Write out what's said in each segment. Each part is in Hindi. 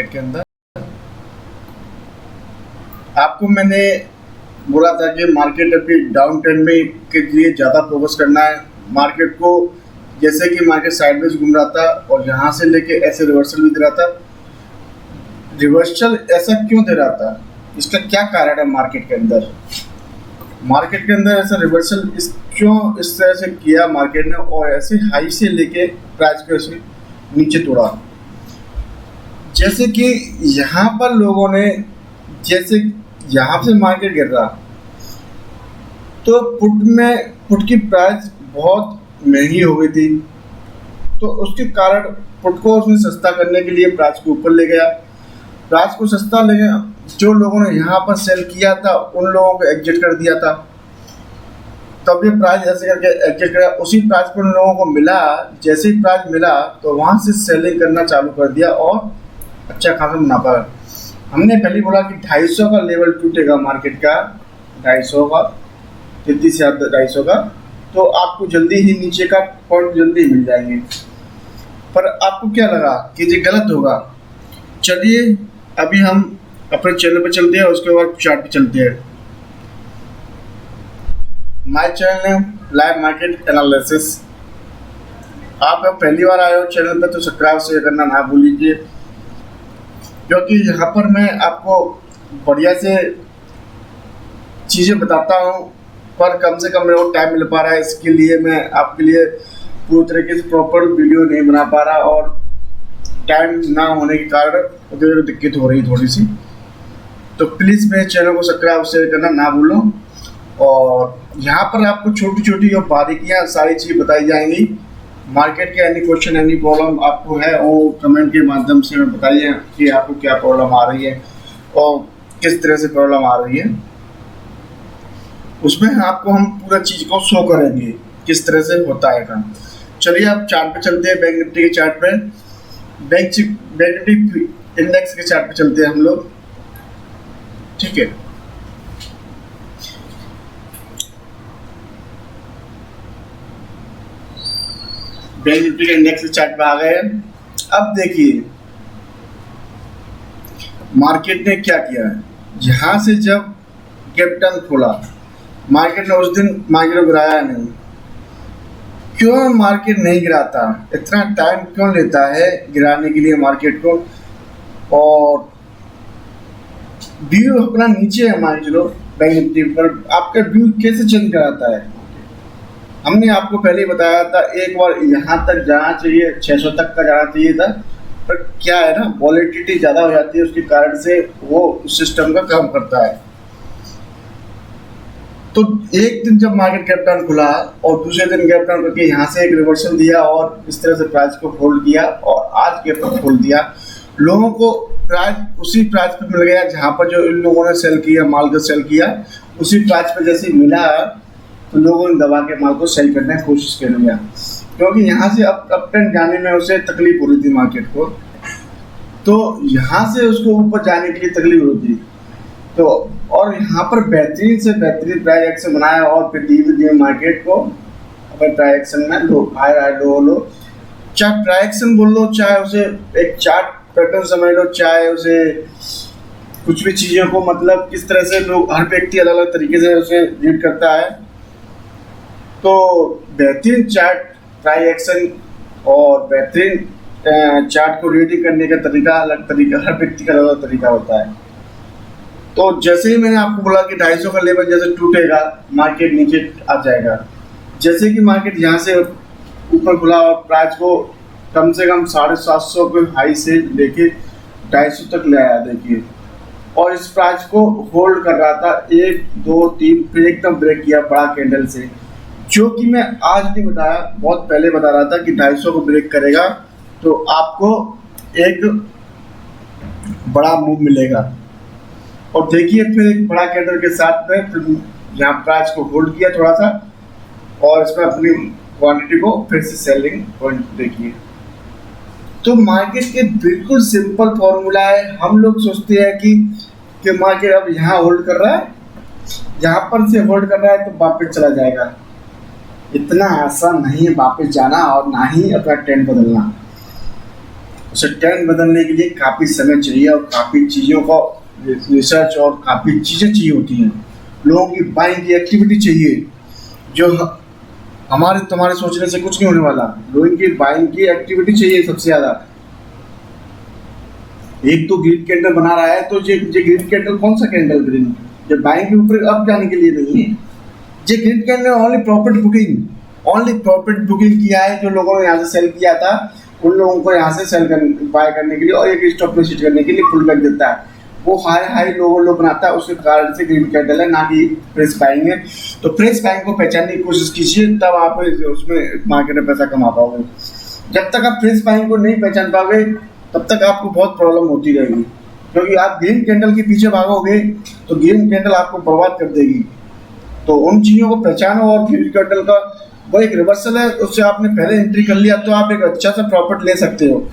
के अंदर आपको मैंने बोला था कि मार्केट अभी डाउन ट्रेंड में के लिए ज़्यादा फोकस करना है मार्केट को। जैसे कि मार्केट साइडवेज घूम रहा था और यहाँ से लेके ऐसे रिवर्सल भी दे रहा था। रिवर्सल ऐसा क्यों दे रहा था, इसका क्या कारण है मार्केट के अंदर? मार्केट के अंदर ऐसा रिवर्सल क्यों इस तरह से किया मार्केट ने और ऐसे हाई से लेके प्राइस को ऐसे नीचे तोड़ा? जैसे कि यहाँ पर लोगों ने, जैसे यहाँ से मार्केट गिर रहा तो पुट की प्राइस बहुत महंगी हो गई थी, तो उसके कारण पुट को उसने सस्ता करने के लिए प्राइस को ऊपर ले गया। प्राइस को सस्ता ले गया, जो लोगों ने यहाँ पर सेल किया था उन लोगों को एग्जिट कर दिया था। तब ये प्राइस ऐसे करके एग्जिट करा, उसी प्राइस पर उन लोगों को मिला। जैसे ही प्राइस मिला तो वहाँ से सेलिंग करना चालू कर दिया और अच्छा खासा मुनाफा। हमने पहले बोला कि 250 का लेवल टूटेगा मार्केट का, 250 का, 33,250 का, तो आपको जल्दी ही नीचे का पॉइंट जल्दी मिल जाएंगे। पर आपको क्या लगा कि ये गलत होगा? चलिए अभी हम अपने चैनल पे चलते हैं, उसके बाद चार्ट पे चलते हैं। माय चैनल है लाइव मार्केट एनालिसिस। आप जब पहली बार आए हो चैनल पे तो सब्सक्राइब शेयर करना ना भूलिए, क्योंकि यहाँ पर मैं आपको बढ़िया से चीज़ें बताता हूँ, पर कम से कम मेरे को टाइम मिल पा रहा है। इसके लिए मैं आपके लिए पूरी तरीके से प्रॉपर वीडियो नहीं बना पा रहा और टाइम ना होने के कारण मुझे दिक्कत हो रही थोड़ी सी। तो प्लीज़ मेरे चैनल को सब्सक्राइब शेयर करना ना भूलो। और यहाँ पर आपको छोटी छोटी और बारीकियाँ सारी चीज़ बताई जाएंगी। मार्केट के एनी क्वेश्चन एनी प्रॉब्लम आपको है वो कमेंट के माध्यम से बताइए कि आपको क्या प्रॉब्लम आ रही है और किस तरह से प्रॉब्लम आ रही है। उसमें आपको हम पूरा चीज़ को शो करेंगे किस तरह से होता है काम। चलिए अब चार्ट पे चलते हैं, बैंक निफ्टी के चार्ट पे, बैंक निफ्टी इंडेक्स के चार्ट पे चलते हैं हम लोग, ठीक है। बैंक निफ्टी के इंडेक्स के चार्ट पे आ गए हैं। अब देखिए मार्केट ने क्या किया है। यहाँ से जब कैपिटल खोला मार्केट ने, उस दिन मार्केट को गिराया नहीं। क्यों मार्केट नहीं गिराता? इतना टाइम क्यों लेता है गिराने के लिए मार्केट को? और व्यू अपना नीचे है मान चलो बैंक निफ्टी पर, आपका व्यू कैसे चेंज कराता है? हमने आपको पहले ही बताया था एक बार यहाँ तक जाना चाहिए, 600 तक का जाना चाहिए था, पर क्या है ना, वॉलेटिलिटी ज़्यादा हो जाती है, उसके कारण से वो सिस्टम का काम करता है। तो एक दिन जब मार्केट गैप डाउन खुला और दूसरे दिन गैप डाउन करके यहाँ से एक रिवर्सल दिया और इस तरह से प्राइस को होल्ड किया और आज गैप डाउन खोल दिया, लोगों को प्राइस उसी प्राइस पे मिल गया जहाँ पर जो इन लोगों ने सेल किया, माल को सेल किया, उसी प्राइस पे जैसे मिला तो लोगों ने दबा के माल को सेल करने की कोशिश कर लिया, क्योंकि यहाँ से अप ट्रेंड जाने में उसे तकलीफ हो रही थी मार्केट को, तो यहाँ से उसको ऊपर जाने के लिए तकलीफ होती। तो और यहाँ पर बेहतरीन से बेहतरीन प्राइस एक्शन बनाया और फिर धीरे धीरे मार्केट को अपने प्राइस एक्शन में लो हाई हाई लो, चाहे प्राइस एक्शन बोल लो, चाहे उसे एक चार्ट पैटर्न समझ लो, चाहे उसे कुछ भी चीज़ों को, मतलब किस तरह से लोग, हर व्यक्ति अलग अलग तरीके से उसे रीड करता है। तो बेहतरीन चार्ट प्राइस एक्शन और बेहतरीन चार्ट को रीडिंग करने का तरीका अलग तरीका, हर व्यक्ति का अलग तरीका होता है। तो जैसे ही मैंने आपको बोला कि 250 का लेवल जैसे टूटेगा मार्केट नीचे आ जाएगा, जैसे कि मार्केट यहाँ से ऊपर खुला और प्राइस को कम से कम 750 के हाई से लेके 250 तक ले आया देखिए, और इस प्राइस को होल्ड कर रहा था 1 2 3, फिर एकदम ब्रेक किया बड़ा कैंडल से, जो कि मैं आज नहीं बताया, बहुत पहले बता रहा था कि 250 को ब्रेक करेगा तो आपको एक बड़ा मूव मिलेगा। और देखिए फिर एक बड़ा कैंडल के साथ में फिर यहाँ प्राइस को होल्ड किया थोड़ा सा और इसमें अपनी क्वांटिटी को फिर से सेलिंग पॉइंट देखिए। तो मार्केट के बिल्कुल सिंपल फॉर्मूला है। हम लोग सोचते हैं कि मार्केट अब यहाँ होल्ड कर रहा है, यहाँ पर से होल्ड कर रहा है तो वापस चला जाएगा। इतना आसान नहीं है वापस जाना और ना ही अपना ट्रेंड बदलना। उसे ट्रेंड बदलने के लिए काफ़ी समय चाहिए और काफ़ी चीज़ों को रिसर्च और काफ़ी चीज़ें चाहिए होती हैं। लोगों की बाइंग की एक्टिविटी चाहिए, जो हमारे तुम्हारे सोचने से कुछ नहीं होने वाला। लोगों की बाइंग की एक्टिविटी चाहिए सबसे ज़्यादा। एक तो ग्रीन कैंडल बना रहा है, तो ये ग्रीन कैंडल कौन सा कैंडल ग्रीन, ये बाइंग के ऊपर अप जाने के लिए नहीं है। ये green candle only profit booking किया है। जो लोगों ने यहाँ से सेल किया था उन लोगों को यहाँ से बाय करने के लिए और एक स्टॉप में सीट करने के लिए पुल बैक देता है। वो हाई लोग बनाता है, उसके कारण से ग्रीन कैंडल है, ना कि फ्रेश बाइंग है। तो फ्रेश बाइंग को पहचानने की कोशिश कीजिए, तब आप उसमें मार्केट में पैसा कमा पाओगे। जब तक आप फ्रेश बाइंग को नहीं पहचान पाओगे तब तक आपको बहुत प्रॉब्लम होती रहेगी, क्योंकि आप ग्रीन कैंडल के पीछे भागोगे तो ग्रीन कैंडल आपको बर्बाद कर देगी। तो उन चीज़ों को पहचानो, और ग्रीन कैंडल का वो एक रिवर्सल है, उससे आपने पहले एंट्री कर लिया तो आप एक अच्छा सा प्रॉफिट ले सकते हो।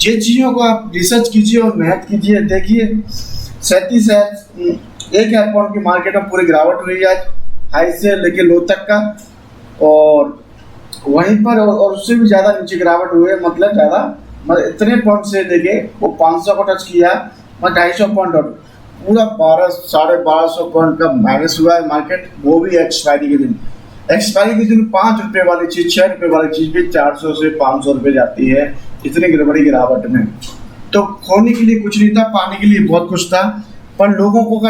ये चीज़ों को आप रिसर्च कीजिए और मेहनत कीजिए। देखिए 37 है, 1,000 पॉइंट की मार्केट में पूरी गिरावट हुई है, हाई से लेके लो तक का, और वहीं पर और उससे भी ज़्यादा नीचे गिरावट हुई है। मतलब इतने पॉइंट से लेके वो 500 को टच किया, 250 पॉइंट और पूरा 1200-1250 पॉइंट का माइनस हुआ है मार्केट, वो भी एक्सपायरी के दिन। एक्सपायरी के दिन 5 रुपये वाली चीज़, 6 रुपये वाली चीज़ भी 400 से 500 रुपये जाती है, इतनी बड़ी गिरावट में। तो खोने के लिए कुछ नहीं था, पाने के लिए बहुत कुछ था, पर लोगों को का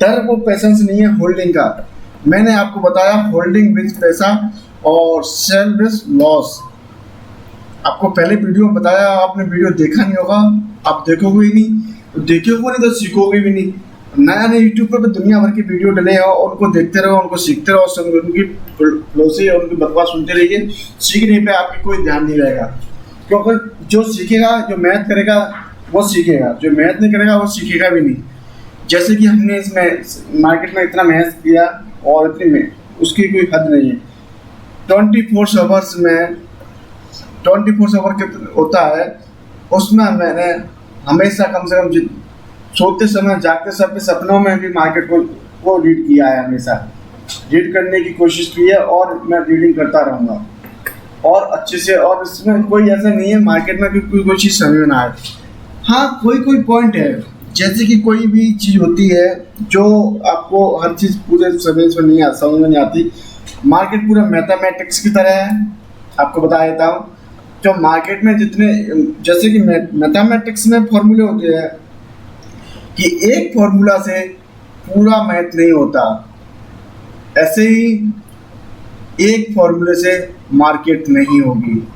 डर वो पेशेंस नहीं है होल्डिंग का। मैंने आपको बताया होल्डिंग विथ पैसा और सेल विथ लॉस। आपको पहले वीडियो में बताया, आपने वीडियो देखा नहीं होगा, आप देखोगे ही नहीं, तो देखोगे नहीं तो सीखोगे भी नहीं। नया नया यूट्यूब पर दुनिया भर की वीडियो डले हो, और उनको देखते रहो, उनको सीखते रहो, उनकी फ्लो से और उनकी बकवास सुनते रहिए। सीखने पे आपकी कोई ध्यान नहीं रहेगा, क्योंकि जो सीखेगा, जो मेहनत करेगा वो सीखेगा, जो मेहनत नहीं करेगा वो सीखेगा भी नहीं। जैसे कि हमने इसमें मार्केट में इतना मेहनत किया और इतनी उसकी कोई हद नहीं है। 24 आवर्स में 24 आवर होता है, उसमें मैंने हमेशा कम से कम सोते समय, जागते समय, सपनों में भी मार्केट को रीड किया है, हमेशा रीड करने की कोशिश की है, और मैं रीडिंग करता रहूँगा और अच्छे से। और इसमें कोई ऐसा नहीं है मार्केट में कि कोई चीज़ समझ में ना आए। हाँ, कोई पॉइंट है, जैसे कि कोई भी चीज़ होती है जो आपको हर चीज़ पूरे समझ में नहीं आती। मार्केट पूरा मैथमेटिक्स की तरह है। आपको बता देता हूँ, जो मार्केट में जितने, जैसे कि मैथमेटिक्स में फॉर्मूले होते हैं कि एक फॉर्मूला से पूरा मैथ नहीं होता, ऐसे ही एक फॉर्मूले से मार्केट नहीं होगी।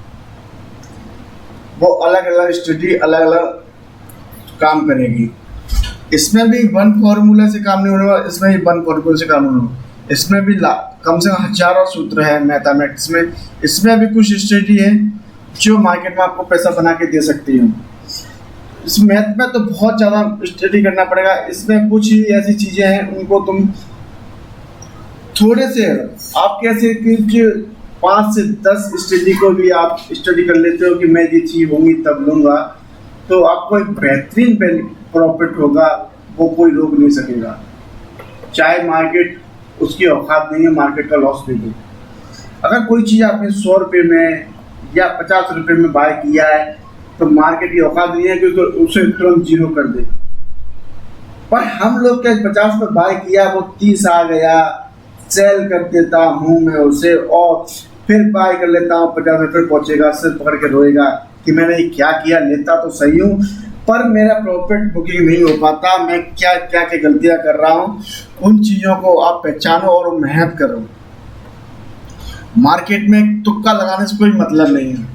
वो अलग अलग स्टडी अलग अलग काम करेगी। इसमें भी वन फॉर्मूले से काम नहीं होने वाला, इसमें भी वन फॉर्मूले से काम नहीं होने, इसमें भी कम से कम हजारों सूत्र है मैथमेटिक्स में। इसमें भी कुछ स्टडी है जो मार्केट में आपको पैसा बना के दे सकती हूँ। इस मैथ में तो बहुत ज़्यादा स्टडी करना पड़ेगा। इसमें कुछ ही ऐसी चीज़ें हैं, उनको तुम थोड़े से, आप कैसे कि 5 से 10 स्टडी को भी आप स्टडी कर लेते हो कि मैं ये चीज़ होंगी तब लूँगा, तो आपको एक बेहतरीन प्रॉफिट होगा, वो कोई रोक नहीं सकेगा। चाहे मार्केट उसकी औकात नहीं है मार्केट का लॉस दे दे। अगर कोई चीज़ आपने 100 रुपये में या 50 रुपये में बाय किया है, तो मार्केट की औकात नहीं है कि उसे तुरंत जीरो कर दे। पर हम लोग क्या 50 में बाय किया, वो 30 आ गया, सेल कर देता हूँ मैं उसे, और फिर बाय कर लेता हूँ 50 रुपये पहुँचेगा, सिर पकड़ के रोएगा कि मैंने क्या किया। लेता तो सही हूँ, पर मेरा प्रॉफिट बुकिंग नहीं हो पाता, मैं क्या क्या गलतियाँ कर रहा हूँ। उन चीज़ों को आप पहचानो और मेहनत करो। मार्केट में तुक्का लगाने से कोई मतलब नहीं है।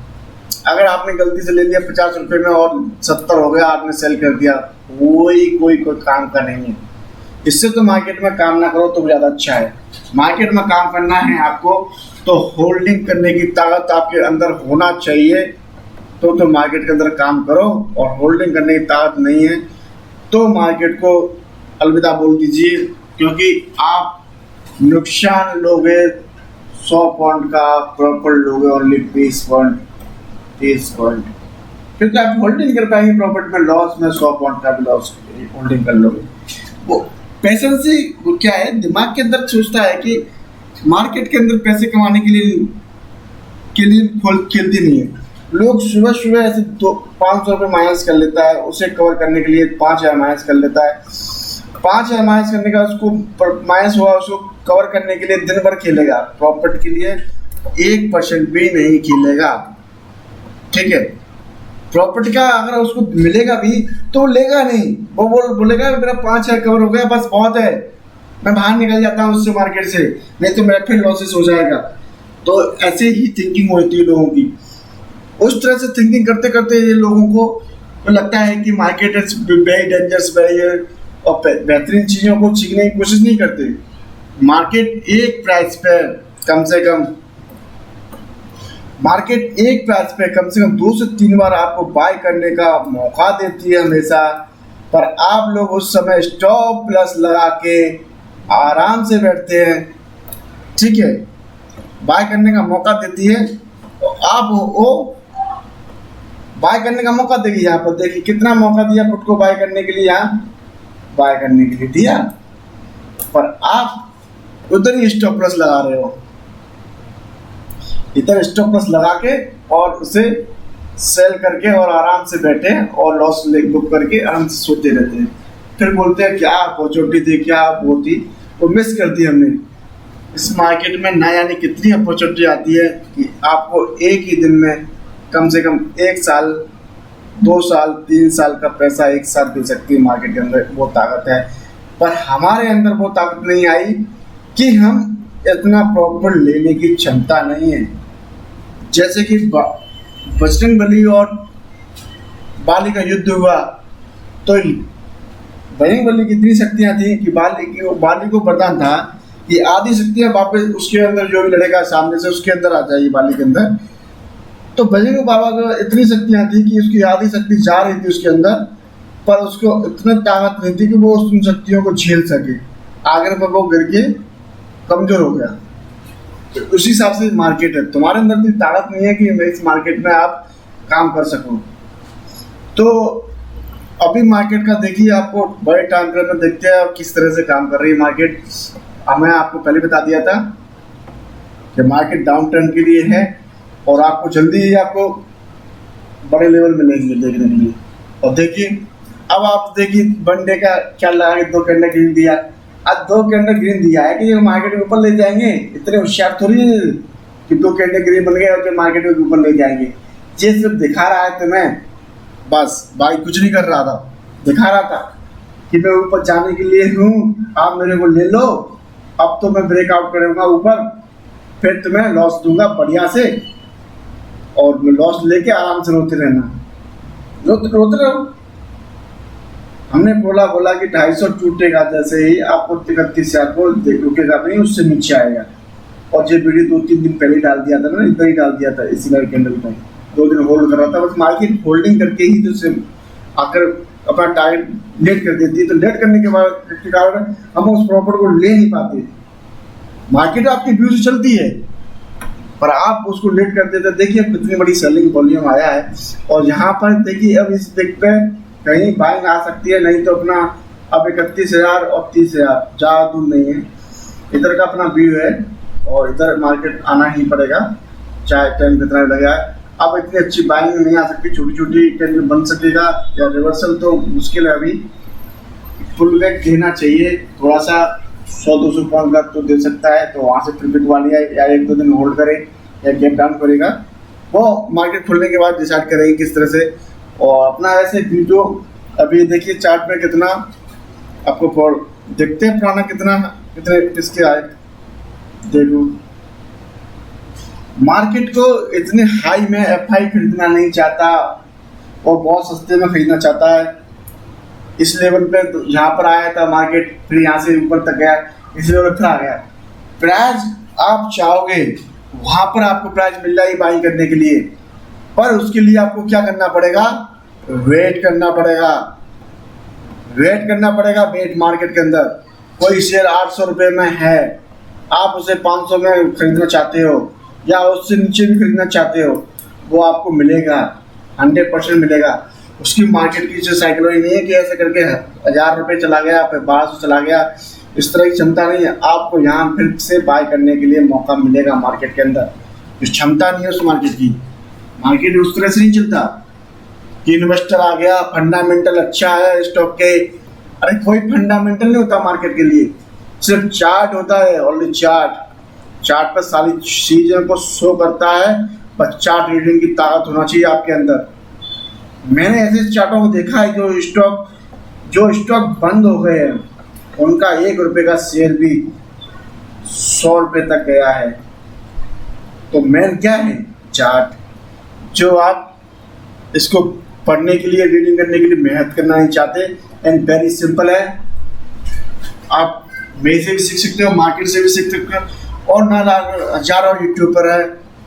अगर आपने गलती से ले लिया 50 रुपये में और 70 हो गया, आपने सेल कर दिया, कोई काम का नहीं है। इससे तो मार्केट में काम ना करो तो ज़्यादा अच्छा है। मार्केट में काम करना है आपको, तो होल्डिंग करने की ताकत आपके अंदर होना चाहिए, तो मार्केट के अंदर काम करो। और होल्डिंग करने की ताकत नहीं है तो मार्केट को अलविदा बोल दीजिए, क्योंकि आप नुकसान लोगे 100 पॉइंट का, प्रॉफिट लोगे ओनली 20 पॉइंट, 30 पॉइंट, क्योंकि आप होल्डिंग कर पाएंगे। प्रॉफिट में लॉस में 100 पॉइंट का भी लॉस होल्डिंग कर लोगे। वो पेशेंसी क्या है, दिमाग के अंदर सोचता है कि मार्केट के अंदर पैसे कमाने के लिए खेलती नहीं है। लोग सुबह सुबह ऐसे 500 रुपये माइनस कर लेता है, उसे कवर करने के लिए 5,000 माइनस कर लेता है। 5,000 माइनस करने का उसको माइनस हुआ, उसको कवर करने के लिए दिन भर खेलेगा, प्रॉफिट के लिए 1% भी नहीं खेलेगा। ठीक है, प्रॉफिट का अगर उसको मिलेगा भी तो वो लेगा नहीं, वो बोलेगा मेरा 5,000 कवर हो गया, बस बहुत है, मैं बाहर निकल जाता हूँ उससे मार्केट से, नहीं तो मेरा फिर लॉसेस हो जाएगा। तो ऐसे ही थिंकिंग होती है लोगों की। उस तरह से थिंकिंग करते करते ये लोगों को तो लगता है कि market is very dangerous, very, और बेहतरीन चीज़ों को सीखने की कोशिश नहीं करते। मार्केट एक प्राइस पे कम से कम 2 से 3 बार आपको बाय करने का मौका देती है हमेशा, पर आप लोग उस समय स्टॉप प्लस लगा के आराम से बैठते हैं। ठीक है, बाय करने का मौका देती है तो आप वो बाय करने का मौका देगी। यहाँ पर देखिए कितना मौका दिया पुट को बाय करने के लिए, यहाँ बाय करने के लिए दिया, पर आप उधर ही स्टॉप प्लस लगा रहे हो, इधर स्टॉप प्लस लगा के और उसे सेल करके और आराम से बैठे और लॉस बुक करके आराम से सोते रहते हैं। फिर बोलते हैं क्या अपॉर्चुनिटी थी, क्या वो थी, वो मिस कर दी हमने। इस मार्केट में ना जाने कितनी अपॉर्चुनिटी आती है कि आपको एक ही दिन में कम से कम 1 साल, 2 साल, 3 साल का पैसा एक साथ दे सकती है। मार्केट के अंदर वो ताकत है, पर हमारे अंदर वो ताकत नहीं आई कि हम इतना प्रॉफिट लेने की क्षमता नहीं है। जैसे कि बजरंग बली और बाली का युद्ध हुआ तो बजरंग बली की इतनी शक्तियां थी कि बाली को वरदान था कि आधी शक्तियां वापस उसके अंदर, जो भी लड़ेगा सामने से उसके अंदर आ जाएगी बाली के अंदर। तो बजरंग बाबा को इतनी शक्तियां थी कि उसकी आधी शक्ति जा रही थी उसके अंदर, पर उसको इतनी ताकत नहीं थी कि वो उन शक्तियों को झेल सके। आगे पर वो गिर के कमजोर हो गया। तो उसी हिसाब से मार्केट है, तुम्हारे अंदर इतनी ताकत नहीं है कि इस मार्केट में आप काम कर सको। तो अभी मार्केट का देखिए, आपको बड़े टाइम फ्रेम में देखते हैं किस तरह से काम कर रही है मार्केट। मैं आपको पहले बता दिया था कि मार्केट डाउन ट्रेंड के लिए है और आपको जल्दी ही आपको बड़े लेवल में लेंगे देखने के लिए। और देखिए अब आप देखिए वन डे का क्या लगा कि 2 कैंडल ग्रीन दिया, आज 2 कैंडल ग्रीन दिया है कि ये मार्केट के ऊपर ले जाएंगे। इतने होशियार थोड़ी है कि 2 कैंडल ग्रीन बन गए और मार्केट के ऊपर ले जाएंगे। ये सिर्फ दिखा रहा है तुम्हें, बस भाई कुछ नहीं कर रहा था, दिखा रहा था कि मैं ऊपर जाने के लिए हूँ, आप मेरे को ले लो, अब तो मैं ब्रेकआउट करूँगा ऊपर, फिर तुम्हें लॉस दूंगा बढ़िया से, और लॉस लेके आराम से रोते रहना, रोते रहो। हमने बोला कि 250 टूटेगा, जैसे ही आपको 31,000 को रुकेगा नहीं, उससे नीचे आएगा। और ये वीडियो 2-3 दिन पहले डाल दिया था ना, इधर ही डाल दिया था इसी लाइट कैंडल में, 2 दिन होल्ड कर रहा था, बस मार्केट होल्डिंग करके ही तो आकर अपना टारगेट लेट कर देती है। तो लेट करने के कारण हम उस प्रॉफिट को ले नहीं पाते। मार्केट आपकी व्यू से चलती है पर आप उसको लेट कर देते। देखिए कितनी बड़ी सेलिंग वॉल्यूम आया है, और यहाँ पर देखिए अब इस पिक पे कहीं बाइंग आ सकती है, नहीं तो अपना अब 31,000 और 30,000 ज़्यादा दूर नहीं है। इधर का अपना व्यू है और इधर मार्केट आना ही पड़ेगा, चाहे टाइम कितना लगेगा। अब इतनी अच्छी बाइंग नहीं आ सकती, छोटी छोटी कैंडल बन सकेगा, या रिवर्सल तो मुश्किल है। अभी फुल बैक देना चाहिए, थोड़ा सा 100-200 पॉइंट का तो दे सकता है, तो वहाँ से फिर बिक वाली या 1-2 दिन होल्ड करे या गैप डाउन करेगा, वो मार्केट खुलने के बाद डिसाइड करेंगे किस तरह से। और अपना ऐसे वीडियो अभी देखिए चार्ट पे कितना आपको देखते हैं, पुराना कितने इसके आए। देखो मार्केट को इतने हाई में एफआई खरीदना नहीं चाहता और बहुत सस्ते में खरीदना चाहता है। इस लेवल पे तो यहाँ पर आया था मार्केट, फिर यहाँ से ऊपर तक गया, इस लेवल पर आ गया। प्राइस आप चाहोगे वहाँ पर आपको प्राइस मिल जाएगी बाइंग करने के लिए, पर उसके लिए आपको क्या करना पड़ेगा, वेट करना पड़ेगा। वेट मार्केट के अंदर कोई शेयर 800 रुपये में है, आप उसे 500 में खरीदना चाहते हो या उससे नीचे भी खरीदना चाहते हो, वो आपको मिलेगा, 100% मिलेगा। उसकी मार्केट की जो साइकोलॉजी नहीं है कि ऐसे करके 1000 रुपये चला गया फिर 1200 चला गया, इस तरह की क्षमता नहीं है। आपको यहाँ फिर से बाय करने के लिए मौका मिलेगा मार्केट के अंदर, जो क्षमता नहीं है उस मार्केट की। मार्केट उस तरह से नहीं चलता कि इन्वेस्टर आ गया, फंडामेंटल अच्छा है स्टॉक के। अरे कोई फंडामेंटल नहीं होता मार्केट के लिए, सिर्फ चार्ट होता है, ओनली चार्ट पर सारी चीजों को शो करता है। बस चार्ट रीडिंग की ताकत होना चाहिए आपके अंदर। मैंने ऐसे चार्टों को देखा है जो स्टॉक बंद हो गए हैं, उनका 1 रुपए का शेयर भी 100 रुपए तक गया है। तो मेन क्या है? चार्ट। जो आप इसको पढ़ने के लिए, रीडिंग करने के लिए मेहनत करना नहीं चाहते, एंड वेरी सिंपल है। आप मेरे से भी सीख सकते हो, मार्केट से भी सीख सकते हो, और ना हजारों यूट्यूबर है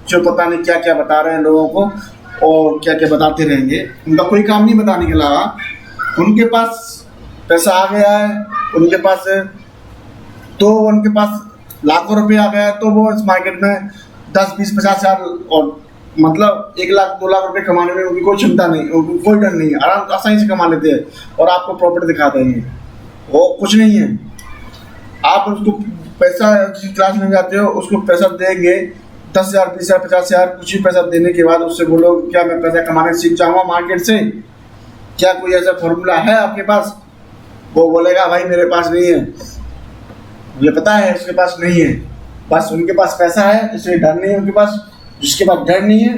जो पता नहीं क्या क्या बता रहे हैं लोगों को, और क्या क्या बताते रहेंगे। उनका कोई काम नहीं बताने के अलावा। उनके पास पैसा आ गया है, उनके पास लाखों रुपए आ गया है, तो वो इस मार्केट में 10, 20, 50 हजार और मतलब 1 लाख 2 लाख रुपए कमाने में उनकी कोई क्षमता नहीं, उनको कोई डर नहीं, आराम आसानी से कमा लेते हैं और आपको प्रॉफिट दिखा देंगे। वो कुछ नहीं है। आप उसको पैसा, जिस क्लास में जाते हो उसको पैसा देंगे, 10,000, 20,000, 50,000, कुछ ही पैसा देने के बाद उससे बोलो क्या मैं पैसा कमाने सीख जाऊंगा मार्केट से, क्या कोई ऐसा फॉर्मूला है आपके पास? वो बोलेगा भाई मेरे पास नहीं है, मुझे पता है उसके पास नहीं है, बस उनके पास पैसा है इसलिए डर नहीं है उनके पास। जिसके पास डर नहीं है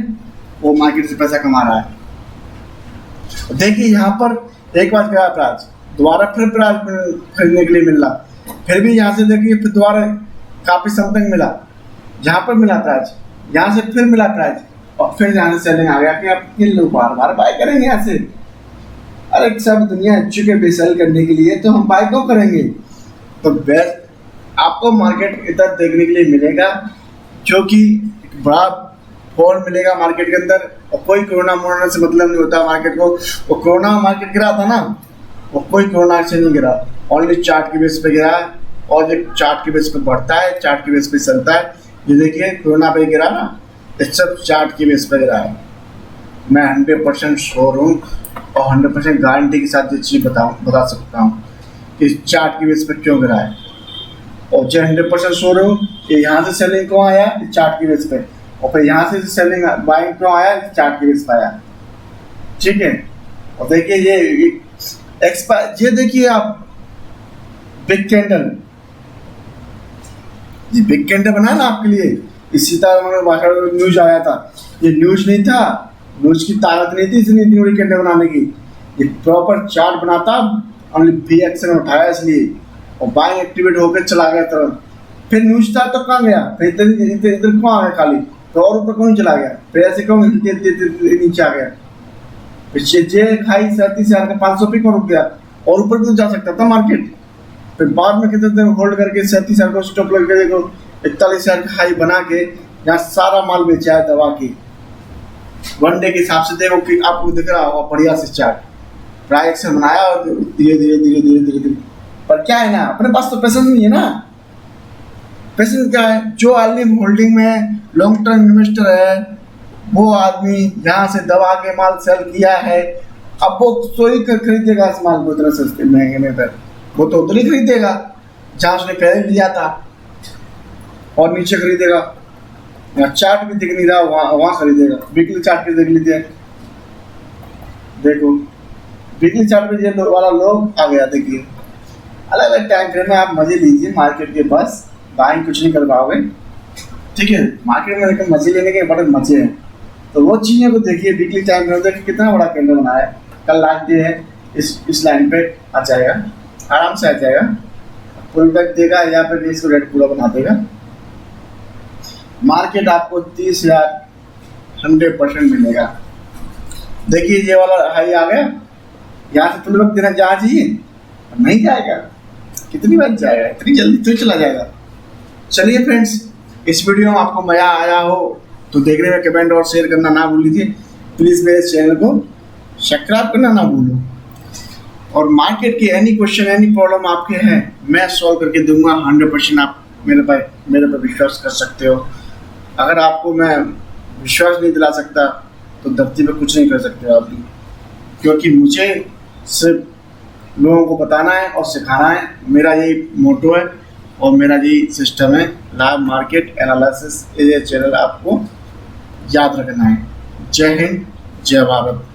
वो मार्केट से पैसा कमा रहा है। देखिए यहाँ पर एक बार गया प्राइस, दोबारा फिर प्राइस खरीदने के लिए मिल रहा, फिर भी यहाँ से देखिए फिर दोबारा काफी समथिंग मिला, जहाँ पर मिला प्राइस, यहाँ से फिर मिला प्राइस, और फिर यहाँ से सेलिंग आ गया कि आप किन लोग बार बार बाय करेंगे यहाँ से। अरे सब दुनिया इच्छुक है सेल करने के लिए, तो हम बाय क्यों करेंगे? तो बेस्ट आपको मार्केट इधर देखने के लिए मिलेगा, जो कि बड़ा फॉल मिलेगा मार्केट के अंदर। और कोई कोरोना मोरोना से मतलब नहीं होता मार्केट को। वो कोरोना मार्केट गिरा था ना, वो कोई कोरोना से नहीं गिरा, ओनली चार्ट के बेस पे गिरा है, और एक चार्ट के बेस पे बढ़ता है, चार्ट के बेस पे चलता है। ये देखिए कोरोना पे गिरा ना, ये सब चार्ट के बेस पे गिरा है। मैं 100% श्योर हूँ और 100% गारंटी के साथ ये चीज़ बता सकता हूँ कि चार्ट के बेस पे क्यों गिरा है। और जो 100% श्योर हूँ कि यहाँ से सेलिंग क्यों आया, चार्ट के बेस पे, और फिर यहाँ से सेलिंग बाइंग क्यों आया, चार्ट के बेस पे आया। ठीक है। और देखिए ये देखिए आप बिग कैंडल, ये बिग कैंडल बना ना आपके लिए, इसी तरह न्यूज आया था। ये न्यूज नहीं था, न्यूज की ताकत नहीं थी इतनी बड़ी कैंडल बनाने की। ये प्रॉपर चार्ट बनाता, ओनली बी एक्शन उठाया इसलिए, और बाइंग एक्टिवेट होकर चला गया तुरंत। फिर न्यूज था तो कहाँ गया, फिर इधर क्यों आ गया खाली, तो और ऊपर क्यों चला गया, फिर ऐसे क्यों नीचे आ गया। जे खाई 37,000 का 500 पे क्यों रुक गया, और ऊपर भी तो जा सकता था मार्केट। फिर बाद में कितने दिन होल्ड करके 37,000 को स्टॉप लग गया, देखो 41,000 का हाई बना के यहाँ सारा माल बेचा है दवा की। वनडे के हिसाब से देखो कि आपको दिख रहा होगा बढ़िया से चार्ट, प्राइस से बनाया और धीरे धीरे। पर क्या है ना, अपने पास तो पैसा नहीं है ना। पैसा क्या है, जो आदमी होल्डिंग में लॉन्ग टर्म इन्वेस्टर है, वो आदमी यहाँ से दवा के माल सेल किया है, अब वो तो ही खरीदेगा इस माल को इतना सस्ते महंगे में। फिर वो तो उधर ही खरीदेगा जहाँ उसने पहले लिया था, और नीचे खरीदेगा। चार्ट भी दिख नहीं रहा, वहाँ खरीदेगा। वीकली चार्ट पे देख लीजिए, देखो वीकली चार्ट पे ये वाला लोग आ गया। देखिए अलग अलग टाइम फ्रेम में आप मजे लीजिए मार्केट के, बस बाइंग कुछ नहीं कर पाओगे। ठीक है, मार्केट में लेकिन मजे लेने के बड़े मजे हैं। तो वो चीज़ों को देखिए, वीकली टाइम फ्रेम देखिए कितना बड़ा कैंडल बनाया है। कल लास्ट डे है, इस लाइन पे आ जाएगा, आराम से आ जाएगा, पुल बैक देगा, यहाँ पे इसको रेड पूरा बना देगा। मार्केट आपको 30,000 100% मिलेगा। देखिए ये वाला हाई आ गया, यहाँ से पुल बैक देना जा चाहिए, नहीं जाएगा। कितनी बार जाएगा, इतनी जल्दी तो चला जाएगा। चलिए फ्रेंड्स, इस वीडियो में आपको मजा आया हो तो देखने में कमेंट और शेयर करना ना भूल लीजिए। प्लीज़ मेरे चैनल को सब्सक्राइब करना ना भूलो। और मार्केट की एनी क्वेश्चन, एनी प्रॉब्लम आपके हैं, मैं सॉल्व करके दूंगा 100%। आप मेरे पर विश्वास कर सकते हो। अगर आपको मैं विश्वास नहीं दिला सकता तो धरती पर कुछ नहीं कर सकते आप भी, क्योंकि मुझे सिर्फ लोगों को बताना है और सिखाना है। मेरा यही मोटो है और मेरा यही सिस्टम है। लाइव मार्केट एनालिसिस ये चैनल आपको याद रखना है। जय हिंद, जय भारत।